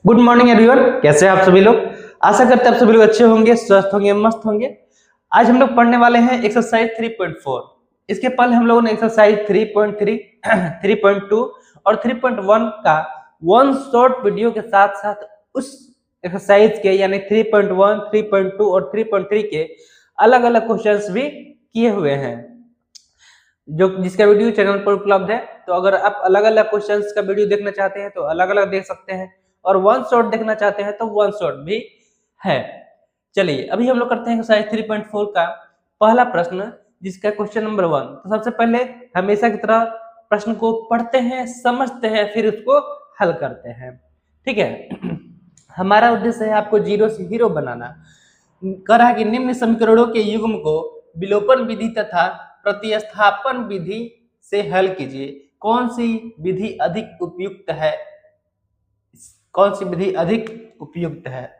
Good morning everyone, कैसे हैं आप सभी लोग। आशा करते हैं आप सभी लोग अच्छे होंगे, स्वस्थ होंगे, मस्त होंगे। आज हम लोग पढ़ने वाले हैं एक्सरसाइज 3.4। इसके पहले हम लोगों ने एक्सरसाइज 3.3, 3.2 और 3.1 का वन शॉर्ट वीडियो के साथ साथ उस एक्सरसाइज के यानी 3.1, 3.2 और 3.3 के अलग अलग क्वेश्चंस भी किए हुए हैं, जो जिसका वीडियो चैनल पर उपलब्ध है। तो अगर आप अलग अलग क्वेश्चंस का वीडियो देखना चाहते हैं तो अलग अलग देख सकते हैं, और वन शॉट देखना चाहते हैं तो वन शॉट भी है। चलिए अभी हम लोग करते हैं एक्सरसाइज 3.4 का पहला प्रश्न, जिसका क्वेश्चन नंबर 1। तो सबसे पहले हमेशा की तरह प्रश्न को पढ़ते हैं, समझते हैं, फिर उसको हल करते हैं। ठीक है। हमारा उद्देश्य है आपको जीरो से हीरो बनाना। कहा कि निम्न समीकरणों के युग्म को विलोपन विधि तथा प्रतिस्थापन विधि से हल कीजिए। कौन सी विधि अधिक उपयुक्त है? कौन सी विधि अधिक उपयुक्त है?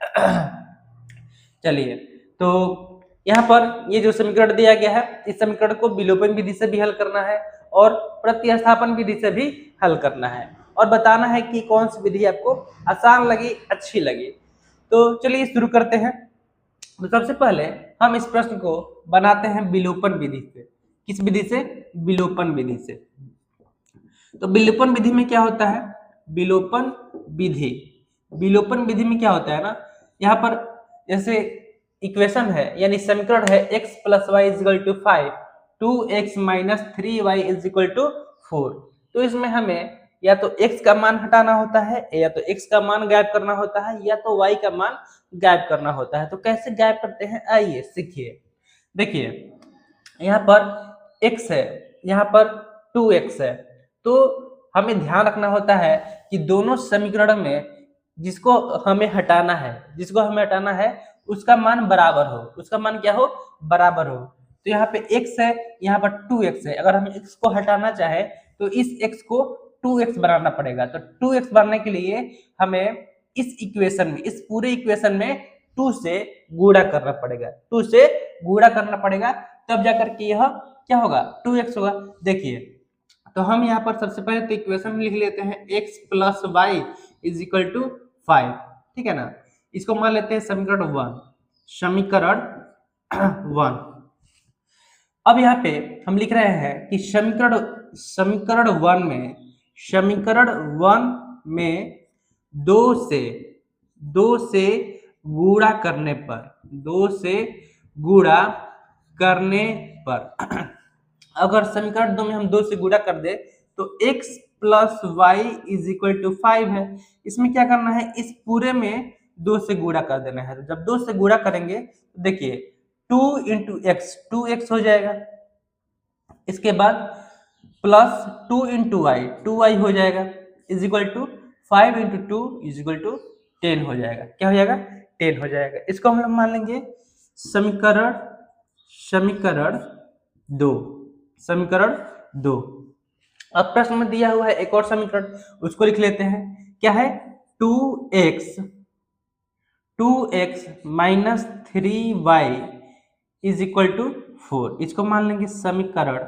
चलिए, तो यहाँ पर ये जो समीकरण दिया गया है, इस समीकरण को विलोपन विधि से भी हल करना है और प्रतिस्थापन विधि से भी हल करना है, और बताना है कि कौन सी विधि आपको आसान लगी, अच्छी लगी। तो चलिए शुरू करते हैं। तो सबसे पहले हम इस प्रश्न को बनाते हैं विलोपन विधि से। किस विधि से? विलोपन विधि से। तो विलोपन विधि में क्या होता है? विलोपन विलोपन विधि में क्या होता है ना, यहाँ पर जैसे इक्वेशन है यानी समीकरण है x + y = 5, 2x - 3y = 4। तो इसमें हमें या तो x का मान हटाना होता है, या तो x का मान गायब करना होता है, या तो y का मान गायब करना होता है। तो कैसे गायब करते हैं, आइए सीखिए। देखिए यहाँ पर x है, यहाँ पर 2x है, तो हमें ध्यान रखना होता है कि दोनों समीकरण में जिसको हमें हटाना है उसका मान बराबर हो। उसका मान क्या हो? बराबर हो। तो यहाँ पे x है, यहाँ पर 2x है। अगर हम x को हटाना चाहे तो इस x को 2x बनाना पड़ेगा। तो 2x बनाने के लिए हमें इस इक्वेशन में, इस पूरे इक्वेशन में 2 से गुणा करना पड़ेगा। 2 से गुणा करना पड़ेगा, तब जाकर के यह क्या होगा? 2x होगा। देखिए, तो हम यहाँ पर सबसे पहले तो इक्वेशन में लिख लेते हैं x + y = 5। ठीक है ना। इसको मान लेते हैं समीकरण 1, समीकरण 1। अब यहाँ पे हम लिख रहे हैं कि समीकरण 1 में 2 से गुणा करने पर अगर समीकरण 2 में हम 2 से गुणा कर दे तो x + y = 5 है। इसमें क्या करना है? इस पूरे में 2 से गुणा कर देना है। तो जब 2 से गुणा करेंगे तो देखिए 2 × x 2x हो जाएगा। इसके बाद प्लस 2 × y 2y हो जाएगा, = 5 × 2 = 10 हो जाएगा। क्या हो जाएगा? 10 हो जाएगा। इसको हम लोग मान लेंगे समीकरण 2। अब प्रश्न में दिया हुआ है एक और समीकरण, उसको लिख लेते हैं। क्या है? 2x - 3y = 4। इसको मान लेंगे समीकरण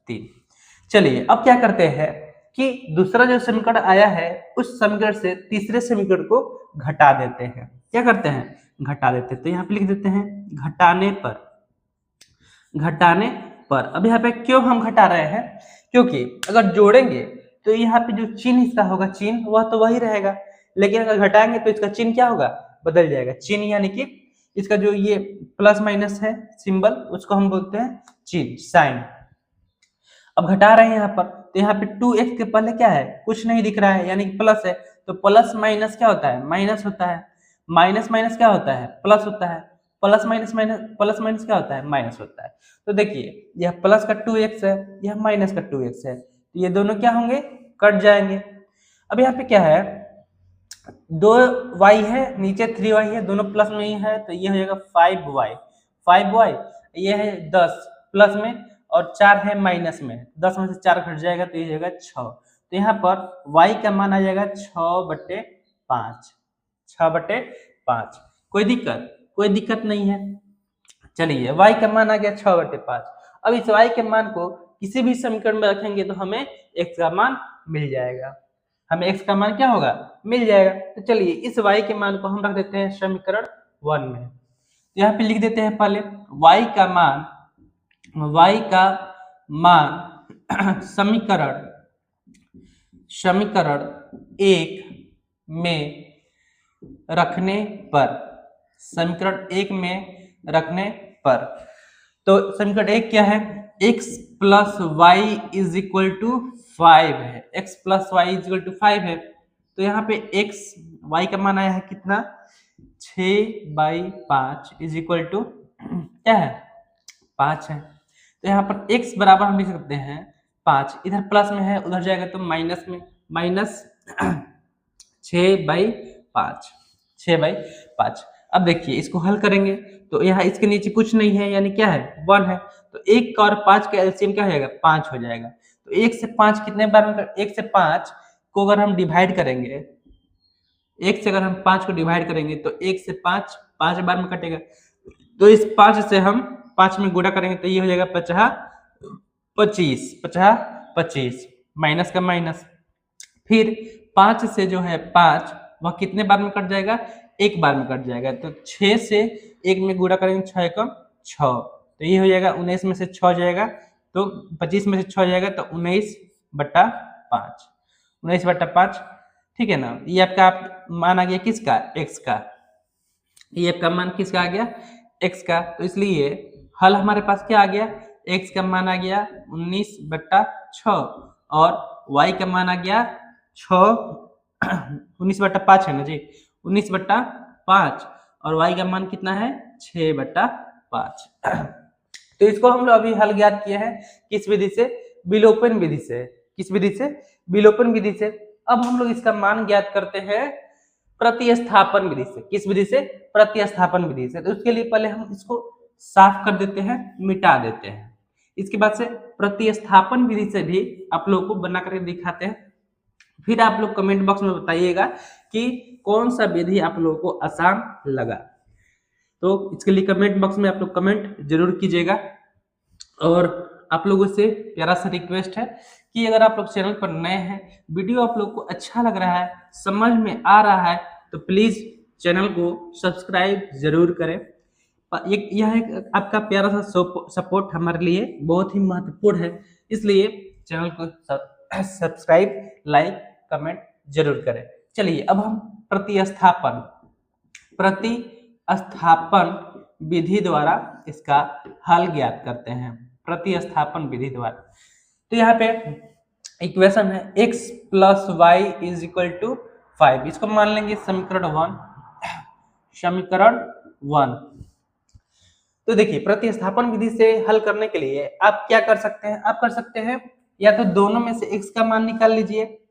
3। चलिए अब क्या करते हैं कि दूसरा जो समीकरण आया है उस समीकरण से तीसरे समीकरण को घटा देते हैं। क्या करते हैं? घटा देते हैं। तो यहाँ पे लिख देते हैं घटाने पर। अब यहाँ पे क्यों हम घटा रहे हैं? क्योंकि अगर जोड़ेंगे तो यहाँ पे जो चिन्ह इसका होगा, चिन्ह वह तो वही रहेगा, लेकिन अगर घटाएंगे तो इसका चिन्ह क्या होगा? बदल जाएगा। चिन्ह यानी कि इसका जो ये प्लस माइनस है सिंबल, उसको हम बोलते हैं चिन्ह, साइन। अब घटा रहे हैं यहाँ पर, तो यहाँ पे 2x के पहले क्या है? कुछ नहीं दिख रहा है, यानी कि प्लस है। तो प्लस माइनस क्या होता है? माइनस होता है। माइनस माइनस क्या होता है? प्लस होता है। प्लस माइनस क्या होता है? माइनस होता है। तो देखिए यह प्लस का 2x है, यह माइनस का 2x है, तो ये दोनों क्या होंगे? कट जाएंगे। अब यहाँ पे क्या है? 2y है, नीचे 3y है, दोनों प्लस में ही है, तो ये हो जाएगा 5y। ये है 10 प्लस में और 4 है माइनस में, 10 में से 4 घट जाएगा तो ये हो जाएगा 6। तो यहाँ पर y का मान आ जाएगा 6/5। कोई दिक्कत नहीं है। चलिए y का मान आ गया 6/5। अब इस y के मान को किसी भी समीकरण में रखेंगे तो हमें x का मान मिल जाएगा, हमें x का मान क्या होगा, मिल जाएगा। तो चलिए इस y के मान को हम रख देते हैं समीकरण 1 में। तो यहाँ पे लिख देते हैं पहले y का मान समीकरण 1 में रखने पर तो समीकरण 1 क्या है, x plus y is equal to 5 है, x plus y is equal to 5 है। तो यहाँ पे x y का मान आया है कितना, 6/5 इज इक्वल टू क्या है, 5 है। तो यहाँ पर x बराबर हम लिख सकते हैं 5, इधर प्लस में है उधर जाएगा तो माइनस में, माइनस 6/5। अब देखिए इसको हल करेंगे तो यहाँ इसके नीचे कुछ नहीं है यानी क्या है, 1 है। तो 1 और 5 का एलसीएम क्या हो जाएगा, 5 हो जाएगा। तो 1 से 5 कितने बार में 1 से 5 को अगर हम डिवाइड करेंगे, 1 से अगर हम 5 को डिवाइड करेंगे तो 1 से 5 5 बार में कटेगा। तो इस 5 से हम 5 में गुणा करेंगे तो ये हो जाएगा 50/25 माइनस का माइनस। फिर 5 से जो है 5 वह कितने बार में कट जाएगा, 1 बार में कट जाएगा। तो 6 से 1 में गुणा करेंगे 6 एकम 6, तो ये हो जाएगा 19 में से 6 जाएगा तो 25 में से 6 जाएगा तो 19/5, ठीक है ना। ये आपका मान आ गया किसका, x का, ये आपका मान किसका आ गया, x का। तो इसलिए हल हमारे पास क्या आ गया, x का मान आ गया 19/6 और y का मान आ गया 19/5 है ना जी, 19/5 और y का मान कितना है 6/5। तो इसको हम लोग अभी हल ज्ञात किए हैं किस विधि से, विलोपन विधि से। किस विधि से, विलोपन विधि से। अब हम लोग इसका मान ज्ञात करते हैं प्रतिस्थापन विधि से। किस विधि से, प्रतिस्थापन विधि से। तो उसके लिए पहले हम इसको साफ कर देते हैं, मिटा देते हैं। इसके बाद से प्रतिस्थापन विधि से भी आप लोगों को बना करके दिखाते हैं। फिर आप लोग कमेंट बॉक्स में बताइएगा कि कौन सा विधि आप लोगों को आसान लगा। तो इसके लिए कमेंट बॉक्स में आप लोग कमेंट जरूर कीजिएगा। और आप लोगों से प्यारा सा रिक्वेस्ट है कि अगर आप लोग चैनल पर नए हैं, वीडियो आप लोग को अच्छा लग रहा है, समझ में आ रहा है, तो प्लीज चैनल को सब्सक्राइब जरूर करें। यह एक आपका प्यारा सा सपोर्ट हमारे लिए बहुत ही महत्वपूर्ण है, इसलिए चैनल को सब्सक्राइब, लाइक, कमेंट जरूर करें। चलिए अब हम प्रतिस्थापन विधि द्वारा इसका हल ज्ञात करते हैं। प्रतिस्थापन विधि द्वारा तो यहाँ पे इक्वेशन है x plus y is equal to 5, इसको मान लेंगे समीकरण 1। तो देखिए प्रतिस्थापन विधि से हल करने के लिए आप क्या कर सकते हैं, आप कर सकते हैं या तो दोनों में से x का मान निकाल लीजिए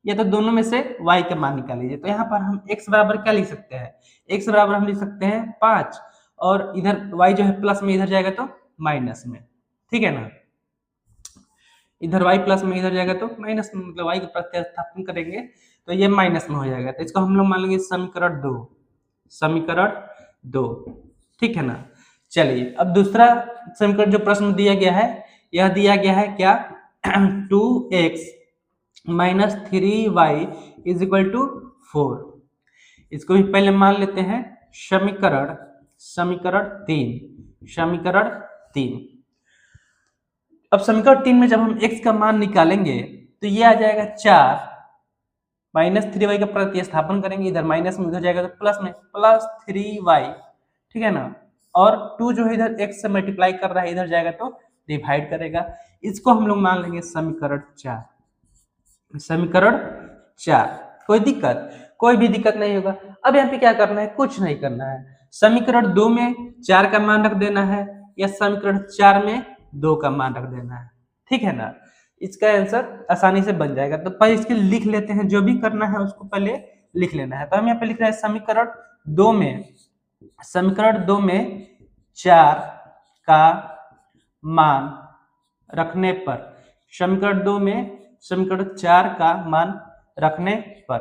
या तो दोनों में से y का मान निकाल लीजिए। तो यहाँ पर हम x बराबर क्या लिख सकते हैं, x बराबर हम लिख सकते हैं 5 और इधर y जो है प्लस में इधर जाएगा तो माइनस में, ठीक है ना। इधर y प्लस में इधर जाएगा तो माइनस में, मतलब y को प्रतिस्थापन करेंगे तो ये माइनस में हो जाएगा। तो इसको हम लोग मान लेंगे समीकरण 2, ठीक है ना। चलिए अब दूसरा समीकरण जो प्रश्न दिया गया है, यह दिया गया है क्या 2x minus 3y is equal to 4। इसको भी पहले मान लेते हैं समीकरण 3। अब समीकरण 3 में जब हम x का मान निकालेंगे तो ये आ जाएगा 4 माइनस 3y का प्रतिस्थापन करेंगे, इधर माइनस में उधर जाएगा तो प्लस में, प्लस 3y, ठीक है ना। और 2 जो है इधर x से मल्टीप्लाई कर रहा है, इधर जाएगा तो डिवाइड करेगा। इसको हम लोग मान लेंगे समीकरण 4। कोई भी दिक्कत नहीं होगा। अब यहाँ पे क्या करना है, कुछ नहीं करना है। समीकरण 2 में 4 का मान रख देना है या समीकरण 4 में 2 का मान रख देना है, ठीक है ना। इसका आंसर आसानी से बन जाएगा। तो पहले इसके लिख लेते हैं, जो भी करना है उसको पहले लिख लेना है। तो हम यहाँ पे लिख रहे हैं समीकरण 2 में 4 का मान रखने पर, समीकरण 2 में समीकरण 4 का मान रखने पर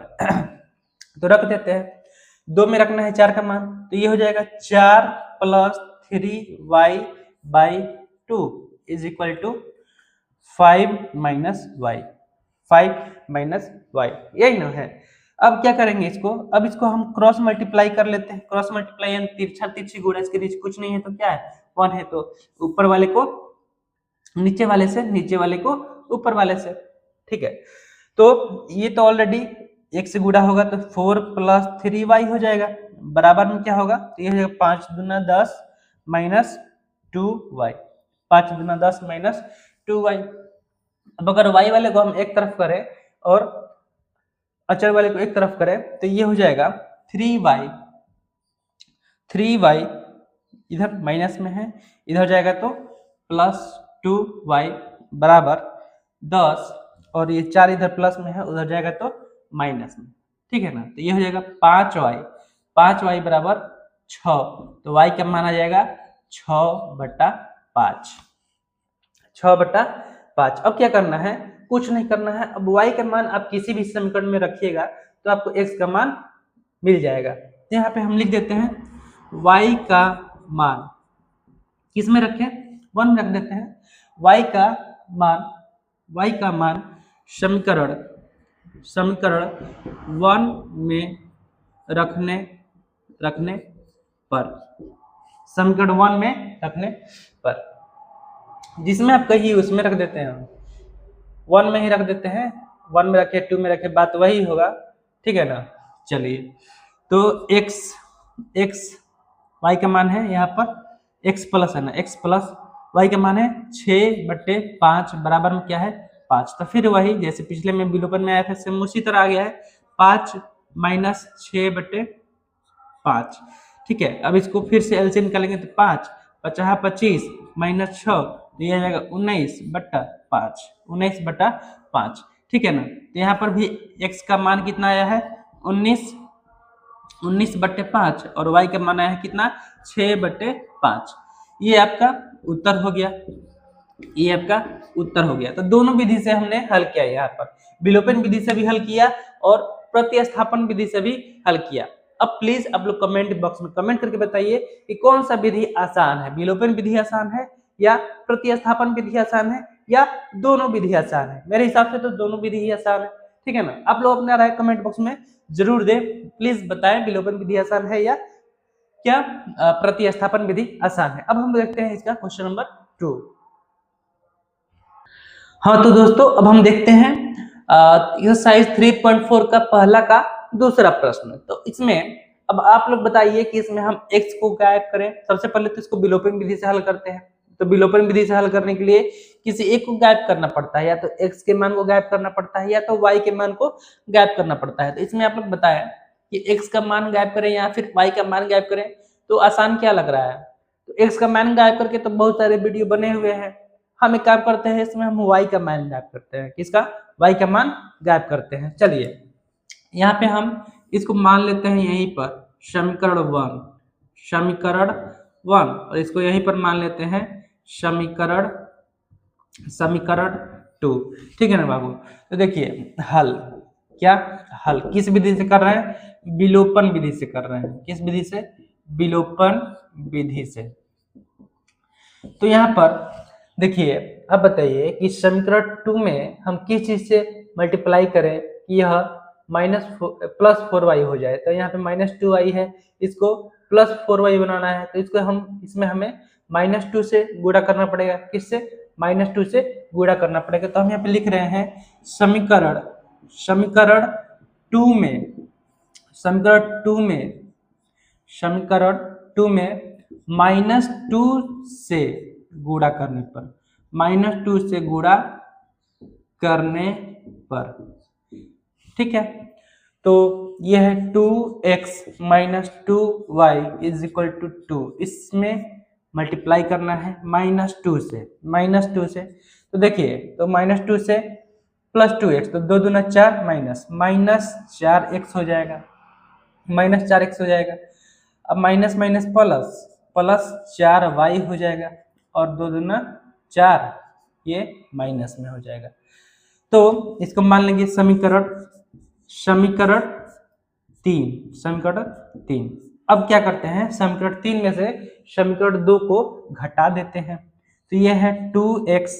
तो रख देते हैं, 2 में रखना है 4 का मान, तो ये हो जाएगा 4 plus 3y/2 is equal to 5 minus y। 5 minus y, यही ना है। अब क्या करेंगे इसको, अब इसको हम क्रॉस मल्टीप्लाई कर लेते हैं। क्रॉस मल्टीप्लाई यानी तिरछा तिरछी गुणा, इसके नीचे कुछ नहीं है तो क्या है 1 है, तो ऊपर वाले को नीचे वाले से, नीचे वाले को ऊपर वाले से, ठीक है। तो ये तो ऑलरेडी एक से गुणा होगा तो 4 प्लस 3y हो जाएगा, बराबर में क्या होगा, तो ये हो जाएगा 5 दूना 10 माइनस 2y, 5 दूना 10 माइनस 2y। अब अगर y वाले को हम एक तरफ करें और अचर वाले को एक तरफ करें तो ये हो जाएगा 3y इधर माइनस में है, इधर जाएगा तो प्लस 2y बराबर 10, और ये 4 इधर प्लस में है, उधर जाएगा तो माइनस में, ठीक है ना। तो ये हो जाएगा 5y बराबर 6, तो y का मान आ जाएगा 6/5, 6/5। अब क्या करना है, कुछ नहीं करना है। अब y का मान आप किसी भी समीकरण में रखिएगा तो आपको x का मान मिल जाएगा। तो यहाँ पे हम लिख देते हैं y का मान किस में रखें, 1 में रख देते हैं। y का मान समीकरण 1 में रखने पर, समीकरण 1 में रखने पर, जिसमें आप कहिए उसमें रख देते हैं, 1 में ही रख देते हैं, 1 में रखे 2 में रखे बात वही होगा, ठीक है ना। चलिए तो x y का मान है यहाँ पर x प्लस है ना, x प्लस y का मान है 6/5 बराबर में क्या है 5। तो फिर वही जैसे पिछले में विलोपन में आया था सेम उसी तरह आ गया है 5 माइनस 6/5, ठीक है। अब इसको फिर से एलसीएम निकालेंगे तो 5 5 25 माइनस 6, तो ये आ जाएगा 19/5, ठीक है ना। तो यहाँ पर भी x का मान कितना आया है 19/5 और y का मान आया है कितना 6/5। ये आपका उत्तर हो गया, ये आपका उत्तर हो गया। तो दोनों विधि से हमने हल किया, यहाँ पर विलोपन विधि से भी हल किया और प्रतिस्थापन विधि से भी हल किया। अब प्लीज आप लोग कमेंट बॉक्स में कमेंट करके बताइए कि कौन सा विधि आसान है, विलोपन विधि आसान है या प्रतिस्थापन विधि आसान है या दोनों विधि आसान है। मेरे हिसाब से तो दोनों विधि ही आसान है, ठीक है ना। आप लोग अपना राय कमेंट बॉक्स में जरूर दें, प्लीज बताएं विलोपन विधि आसान है या क्या प्रतिस्थापन विधि आसान है। अब हम देखते हैं इसका क्वेश्चन नंबर 2। हाँ तो दोस्तों अब हम देखते हैं एक्सरसाइज 3.4 का पहला का दूसरा प्रश्न। तो इसमें अब आप लोग बताइए कि इसमें हम x को गायब करें। सबसे पहले तो इसको विलोपन विधि से हल करते हैं। तो विलोपन विधि से हल करने के लिए किसी एक को गायब करना पड़ता है, या तो x के मान को गायब करना पड़ता है या तो y के मान को गायब करना पड़ता है। तो इसमें आप लोग बताएं कि x का मान गायब करें या फिर y का मान गायब करें, तो आसान क्या लग रहा है। तो x का मान गायब करके तो बहुत सारे वीडियो बने हुए हैं। हम एक काम करते हैं, इसमें हम y का मान गायब करते हैं। किसका, y का मान गायब करते हैं। चलिए यहाँ पे हम इसको मान लेते हैं यहीं पर समीकरण 1 और इसको यहीं पर मान लेते हैं समीकरण 2, ठीक है ना बाबू। तो देखिए हल किस विधि से कर रहे हैं, विलोपन विधि से कर रहे हैं। किस विधि से, विलोपन विधि से। तो यहाँ पर देखिए अब बताइए कि समीकरण 2 में हम किस चीज से मल्टीप्लाई करें कि यह प्लस 4y हो जाए। तो यहाँ पे -2y है, इसको प्लस 4y बनाना है, तो इसको हम इसमें हमें -2 से गुणा करना पड़ेगा। किससे, -2 से गुणा करना पड़ेगा। तो हम यहाँ पे लिख रहे हैं समीकरण 2 में -2 से गुणा करने पर, ठीक है। तो यह है 2x - 2y = 2, इसमें मल्टीप्लाई करना है -2 से। तो देखिए तो -2 से प्लस 2x, तो 2 दूना 4 -4x हो जाएगा, अब माइनस माइनस प्लस 4y हो जाएगा और 2 दूना 4, ये माइनस में हो जाएगा। तो इसको मान लेंगे समीकरण 3। अब क्या करते हैं, समीकरण 3 में से समीकरण 2 को घटा देते हैं। तो यह है 2x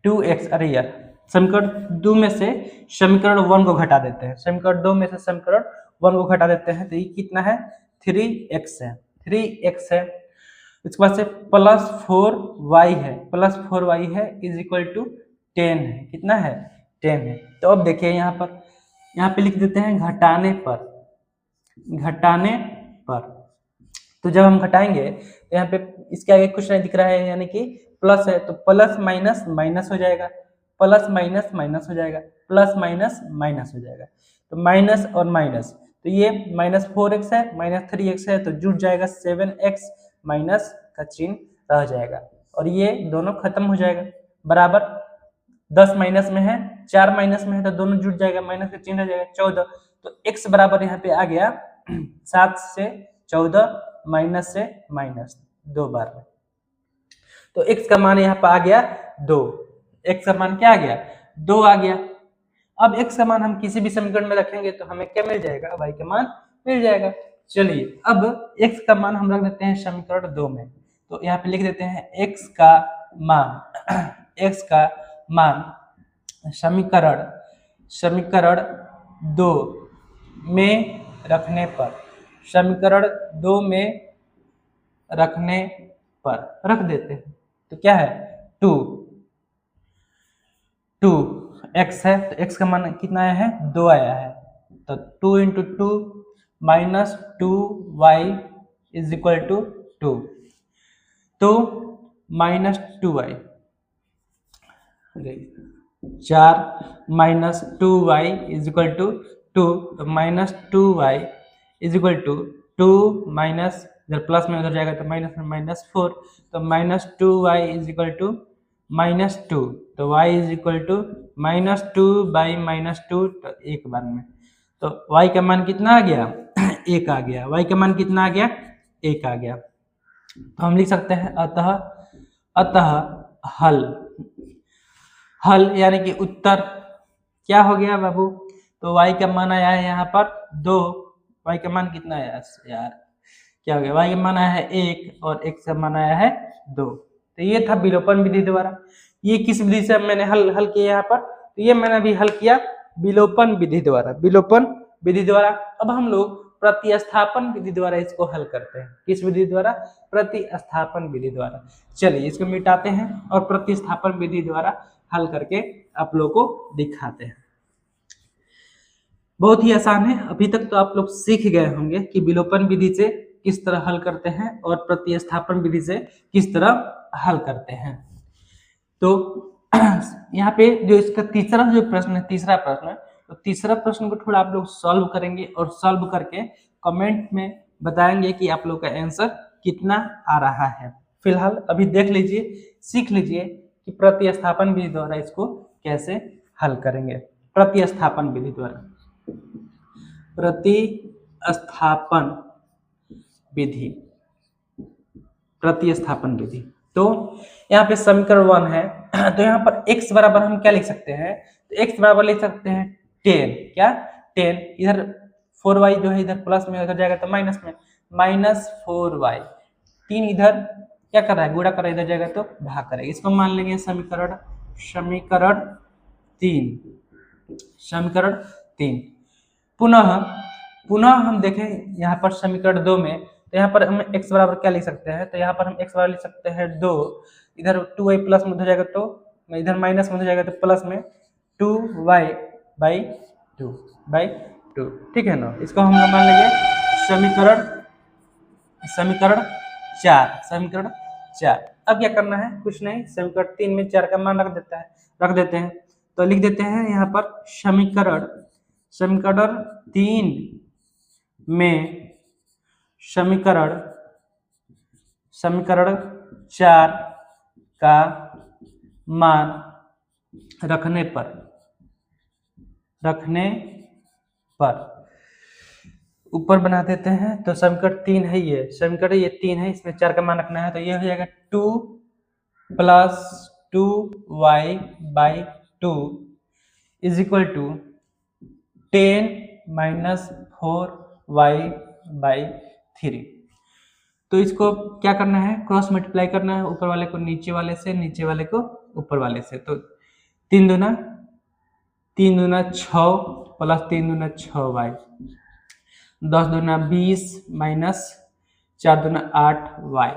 2x, अरे यार समीकरण 2 में से समीकरण 1 को घटा देते हैं, समीकरण 2 में से समीकरण 1 को घटा देते हैं तो ये कितना है 3x है, 3x है। इसके बाद से प्लस 4y है, प्लस 4y है इज इक्वल टू 10 है, कितना है 10 है। तो अब देखिए यहाँ पे लिख देते हैं घटाने पर, घटाने पर। तो जब हम घटाएंगे तो यहाँ पे इसके आगे कुछ नहीं दिख रहा है, यानी कि प्लस है तो प्लस माइनस माइनस हो जाएगा, प्लस माइनस माइनस हो जाएगा, प्लस माइनस माइनस हो जाएगा। तो माइनस और माइनस, तो ये माइनस 4x है, माइनस 3x है, तो जुट जाएगा 7x, माइनस का चिन्ह रह जाएगा और ये दोनों खत्म हो जाएगा। बराबर 10 माइनस में है, 4 माइनस में है, तो दोनों जुट जाएगा, माइनस का चिन्ह रह जाएगा 14। तो x बराबर यहाँ पे आ गया 7 से 14, माइनस से माइनस 2 बार में। तो x का मान यहाँ पर आ गया 2, x का मान क्या आ गया 2 आ गया। अब x का मान हम किसी भी समीकरण में रखेंगे तो हमें क्या मिल जाएगा, y का मान मिल जाएगा। चलिए अब x का मान हम रख देते हैं समीकरण 2 में, तो यहाँ पे लिख देते हैं x का मान, x का मान समीकरण 2 में रखने पर, समीकरण 2 में रखने पर रख देते हैं तो क्या है 2x है, तो x का मान कितना आया है 2 आया है, तो 2 into 2 minus 2y is equal to 2, तो minus 2y, 4 minus 2y is equal to 2, तो minus 2y is equal to 2 minus, इधर प्लस में उधर जाएगा तो माइनस में माइनस 4, तो minus 2y is equal to minus 2, तो y is equal to minus 2 by minus 2, तो एक बार में, तो y का मान कितना आ गया 1 आ गया, y का मान कितना आ गया 1 आ गया। तो हम लिख सकते हैं अतः हल यानी कि उत्तर क्या हो गया बाबू, तो y का मान आया है यहाँ पर 2, y का मान कितना आया यार, क्या हो गया, y का मान आया है 1 और x का मान आया है 2। तो ये था विलोपन विधि द्वारा। ये किस विधि से मैंने हल किया यहाँ पर, तो ये मैंने अभी हल किया विलोपन विधि द्वारा, विलोपन विधि द्वारा। अब हम लोग प्रतिस्थापन विधि द्वारा इसको हल करते हैं, किस विधि द्वारा, प्रतिस्थापन विधि द्वारा। चलिए इसको मिटाते हैं और प्रतिस्थापन विधि द्वारा हल करके आप लोगों को दिखाते हैं। बहुत ही आसान है, अभी तक तो आप लोग सीख गए होंगे कि विलोपन विधि से किस तरह हल करते हैं और प्रतिस्थापन विधि से किस तरह हल करते हैं। तो यहाँ पे जो इसका तीसरा जो प्रश्न है, तीसरा प्रश्न है, तो तीसरा प्रश्न को थोड़ा आप लोग सॉल्व करेंगे और सॉल्व करके कमेंट में बताएंगे कि आप लोग का आंसर कितना आ रहा है। फिलहाल अभी देख लीजिए, सीख लीजिए कि प्रतिस्थापन विधि द्वारा इसको कैसे हल करेंगे। प्रतिस्थापन विधि द्वारा, प्रतिस्थापन विधि, प्रतिस्थापन विधि। तो यहाँ पे समीकरण 1 है, तो यहाँ पर x बराबर हम क्या लिख सकते हैं, तो x बराबर लिख सकते हैं 10, क्या 10, इधर 4y जो है इधर प्लस में उधर जाएगा तो माइनस में, माइनस 4y, 3 इधर क्या कर रहा है गुणा कर रहा है, इधर जाएगा तो भाग करेगा। इसको मान लेंगे समीकरण 3, समीकरण 3। पुनः हम देखें यहाँ पर समीकरण 2 में, तो यहाँ पर हम x बराबर क्या लिख सकते हैं, तो यहाँ पर हम x बराबर लिख सकते हैं 2, इधर 2y प्लस में हो जाएगा तो इधर माइनस में हो जाएगा तो प्लस में 2y बाई 2, ठीक है ना। इसको हम मान लेंगे समीकरण 4। अब क्या करना है, कुछ नहीं, समीकरण 3 में 4 का मान रख देते हैं, तो लिख देते हैं यहाँ पर समीकरण 3 में समीकरण 4 का मान रखने पर ऊपर बना देते हैं, तो समीकरण 3 है, ये समीकरण ये 3 है, इसमें 4 का मान रखना है, तो ये हो जाएगा 2 plus 2y by 2 is equal to 10 minus 4y by 3। तो इसको क्या करना है, क्रॉस मल्टीप्लाई करना है, ऊपर वाले को नीचे वाले से, नीचे वाले को ऊपर वाले से। तो 3 दूना 6 प्लस 3 दूना 6y, 10 दूना 20 माइनस 4 दूना 8y।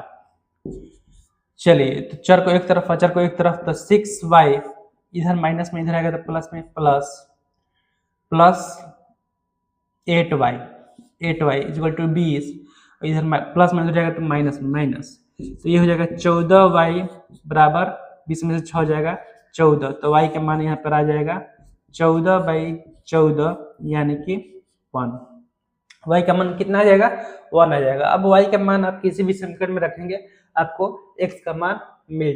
चलिए तो चर को एक तरफ अचर को एक तरफ, तो 6y इधर माइनस में इधर आएगा तो प्लस में प्लस 8y इक्वल टू 20, इधर प्लस में हो जाएगा तो माइनस, तो ये हो जाएगा 14y बराबर 20 में से 6 जाएगा 14, तो y का मान यहाँ पर आ जाएगा 14/14 यानी कि 1। y का मान कितना आ जाएगा? 1 आ जाएगा। अब y का मान आप किसी भी समीकरण में रखेंगे आपको x का मान मिल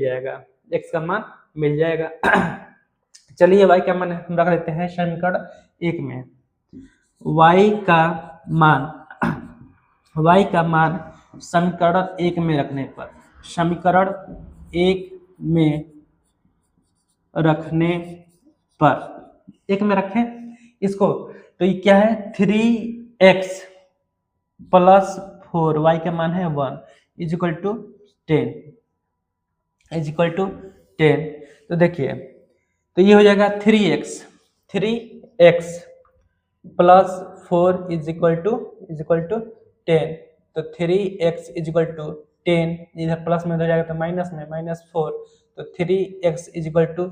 जाएगा, चलिए y का मान हम रख लेते हैं समीकरण 1 में। y का मान समीकरण 1 में रखने पर, समीकरण 1 में रखें इसको, तो ये क्या है 3x प्लस 4, y का मान है 1 इज इक्वल टू 10। तो देखिए तो ये हो जाएगा 3x plus 4 is equal to 10, तो 3x इज इक्वल टू 10, इधर प्लस में हो जाएगा तो माइनस में -4, तो 3x इज इक्वल टू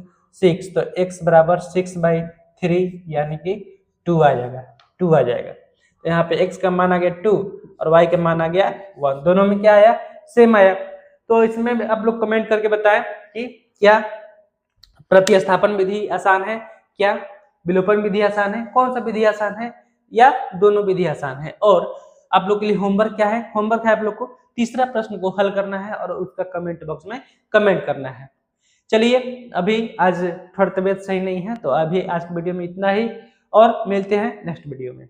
6, तो x बराबर 6/3 यानी कि 2 आ जाएगा। तो यहाँ पे x का मान आ गया 2 और y का मान आ गया 1, दोनों में क्या आया? सेम आया। तो इसमें आप लोग कमेंट करके बताएं कि क्या प्रतिस्थापन विधि आसान है, क्या विलोपन विधि आसान है, कौन सा विधि आसान है या दोनों विधि आसान है। और आप लोग के लिए होमवर्क क्या है? होमवर्क है आप लोग को तीसरा प्रश्न को हल करना है और उसका कमेंट बॉक्स में कमेंट करना है। चलिए अभी आज थोड़ा तबीयत सही नहीं है, तो अभी आज की वीडियो में इतना ही और मिलते हैं नेक्स्ट वीडियो में।